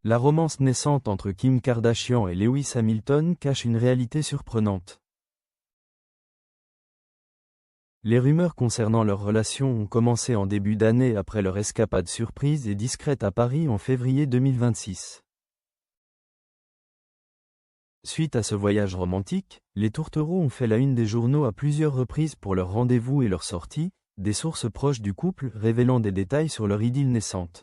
la romance naissante entre Kim Kardashian et Lewis Hamilton cache une réalité surprenante. Les rumeurs concernant leur relation ont commencé en début d'année après leur escapade surprise et discrète à Paris en février 2026. Suite à ce voyage romantique, les tourtereaux ont fait la une des journaux à plusieurs reprises pour leur rendez-vous et leur sortie, des sources proches du couple révélant des détails sur leur idylle naissante.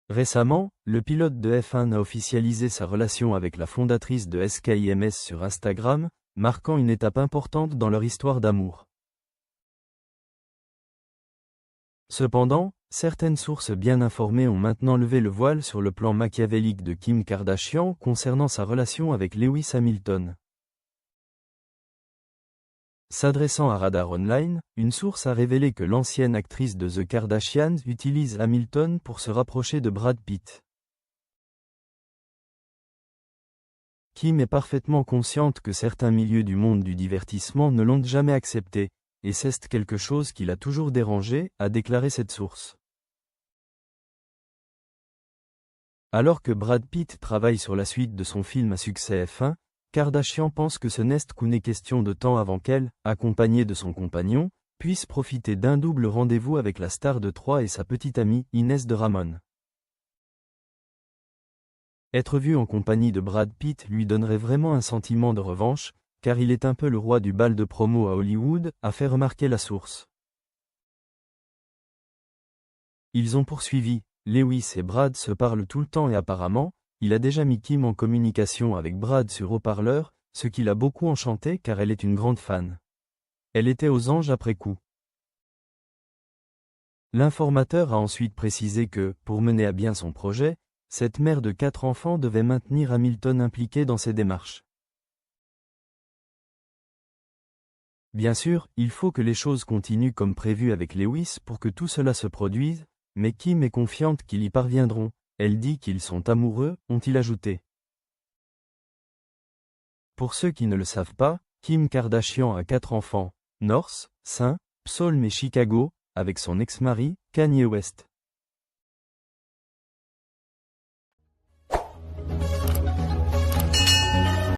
Récemment, le pilote de F1 a officialisé sa relation avec la fondatrice de SKIMS sur Instagram, marquant une étape importante dans leur histoire d'amour. Cependant, certaines sources bien informées ont maintenant levé le voile sur le plan machiavélique de Kim Kardashian concernant sa relation avec Lewis Hamilton. S'adressant à Radar Online, une source a révélé que l'ancienne actrice de The Kardashians utilise Hamilton pour se rapprocher de Brad Pitt. Kim est parfaitement consciente que certains milieux du monde du divertissement ne l'ont jamais accepté, et c'est quelque chose qui l'a toujours dérangé, a déclaré cette source. Alors que Brad Pitt travaille sur la suite de son film à succès F1, Kardashian pense que ce n'est question de temps avant qu'elle, accompagnée de son compagnon, puisse profiter d'un double rendez-vous avec la star de 3 et sa petite amie, Inès de Ramon. Être vu en compagnie de Brad Pitt lui donnerait vraiment un sentiment de revanche, car il est un peu le roi du bal de promo à Hollywood, a fait remarquer la source. Ils ont poursuivi, Lewis et Brad se parlent tout le temps et apparemment, il a déjà mis Kim en communication avec Brad sur haut-parleur, ce qui l'a beaucoup enchanté car elle est une grande fan. Elle était aux anges après coup. L'informateur a ensuite précisé que, pour mener à bien son projet, cette mère de 4 enfants devait maintenir Hamilton impliqué dans ses démarches. Bien sûr, il faut que les choses continuent comme prévu avec Lewis pour que tout cela se produise, mais Kim est confiante qu'ils y parviendront. Elle dit qu'ils sont amoureux, ont-ils ajouté. Pour ceux qui ne le savent pas, Kim Kardashian a 4 enfants, North, St. Psalm et Chicago, avec son ex-mari, Kanye West.